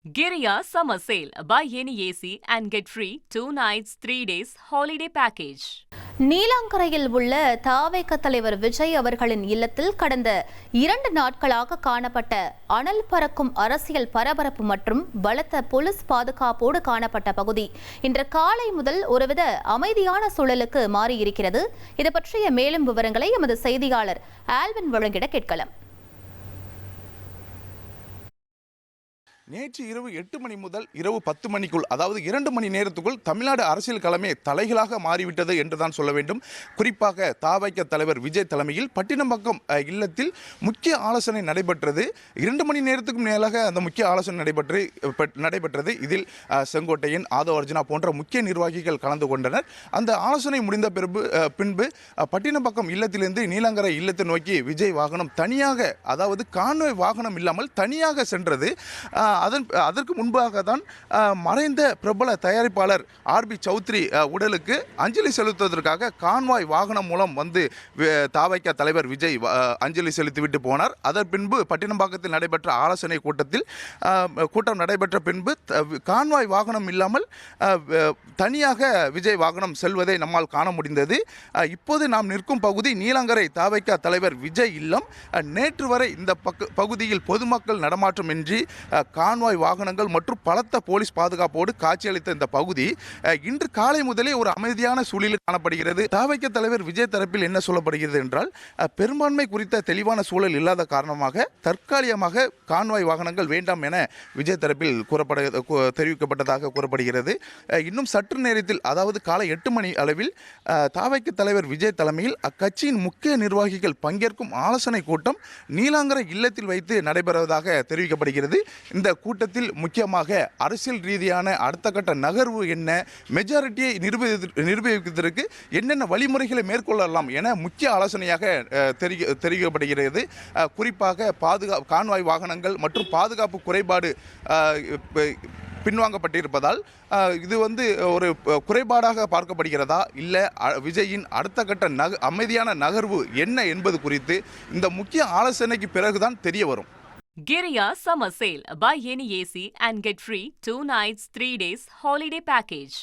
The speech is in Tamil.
Giria Summer Sale. Buy any AC and get free 2 nights, 3 days holiday package. நீலாங்கரையில் உள்ள தவேக தலைவர் விஜய் அவர்களின் இல்லத்தில் கடந்த 2 நாட்களாக காணப்பட்ட அனல் பறக்கும் அரசியல் பரபரப்பு மற்றும் பலத்த போலீஸ் பாதுகாப்போடு காணப்பட்ட பகுதி இன்று காலை முதல் ஒருவித அமைதியான சூழலுக்கு மாறியிருக்கிறது. இது பற்றிய மேலும் விவரங்களை எமது செய்தியாளர் ஆல்வின் வழங்கிட கேட்கலாம். நேற்று இரவு 8 மணி முதல் இரவு 10 மணிக்குள், அதாவது 2 மணி நேரத்துக்குள் தமிழ்நாடு அரசியல் களமே தலைகளாக மாறிவிட்டது என்றுதான் சொல்ல வேண்டும். குறிப்பாக தவேக தலைவர் விஜய் தலைமையில் பட்டினப்பாக்கம் இல்லத்தில் முக்கிய ஆலோசனை நடைபெற்றது. 2 மணி நேரத்துக்கும் மேலாக அந்த முக்கிய ஆலோசனை நடைபெற்றது. இதில் செங்கோட்டையன், ஆதவ அர்ஜுனா போன்ற முக்கிய நிர்வாகிகள் கலந்து கொண்டனர். அந்த ஆலோசனை முடிந்த பின்பு பட்டினப்பாக்கம் இல்லத்திலிருந்து நீலாங்கரை இல்லத்தை நோக்கி விஜய் வாகனம் தனியாக, அதாவது கான்வாய் வாகனம் இல்லாமல் தனியாக சென்றது. அதற்கு முன்பாக தான் மறைந்த பிரபல தயாரிப்பாளர் ஆர்பி சௌத்ரி உடலுக்கு அஞ்சலி செலுத்துவதற்காக கான்வாய் வாகனம் மூலம் வந்து தவேக தலைவர் விஜய் அஞ்சலி செலுத்திவிட்டு போனார். அதன் பின்பு பட்டினப்பாக்கத்தில் நடைபெற்ற ஆலோசனை கூட்டம் நடைபெற்ற பின்பு கான்வாய் வாகனம் இல்லாமல் தனியாக விஜய் வாகனம் செல்வதை நம்மால் காண முடிந்தது. இப்போது நாம் நிற்கும் பகுதி நீலாங்கரை தவேக தலைவர் விஜய் இல்லம். நேற்று வரை இந்த பகுதியில் பொதுமக்கள் நடமாட்டமின்றி கான்வாய் வாகனங்கள் மற்றும் பலத்த போலீஸ் பாதுகாப்போடு காட்சியளித்த இந்த பகுதி இன்று காலை முதலே ஒரு அமைதியான சூழலில் காணப்படுகிறது. தவேக தலைவர் விஜய் தரப்பில் என்ன சொல்லப்படுகிறது என்றால், பெரும்பான்மை குறித்த தெளிவான சூழல் இல்லாத காரணமாக தற்காலிகமாக கான்வாய் வாகனங்கள் வேண்டாம் என விஜய் தரப்பில் தெரிவிக்கப்பட்டதாக கூறப்படுகிறது. இன்னும் சற்று நேரத்தில், அதாவது காலை 8 மணி அளவில் தவேக தலைவர் விஜய் தலைமையில் அக்கட்சியின் முக்கிய நிர்வாகிகள் பங்கேற்கும் ஆலோசனை கூட்டம் நீலாங்கரை இல்லத்தில் வைத்து நடைபெறுவதாக தெரிவிக்கப்படுகிறது. இந்த கூட்டத்தில் முக்கியமாக அரசியல் ரீதியான அடுத்த கட்ட நகர்வு என்ன, மெஜாரிட்டியை நிரூபிப்பதற்கு என்னென்ன வழிமுறைகளை மேற்கொள்ளலாம் என முக்கிய ஆலோசனையாக தெரிவிக்கப்படுகிறது. குறிப்பாக கான்வாய் வாகனங்கள் மற்றும் பாதுகாப்பு குறைபாடு பின்வாங்கப்பட்டிருப்பதால் இது ஒரு குறைபாடாக பார்க்கப்படுகிறதா, இல்லை விஜயின் அடுத்த கட்ட அமைதியான நகர்வு என்ன என்பது குறித்து இந்த முக்கிய ஆலோசனைக்கு பிறகுதான் தெரிய வரும். Giria Summer Sale. Buy any AC and get free 2 nights, 3 days holiday package.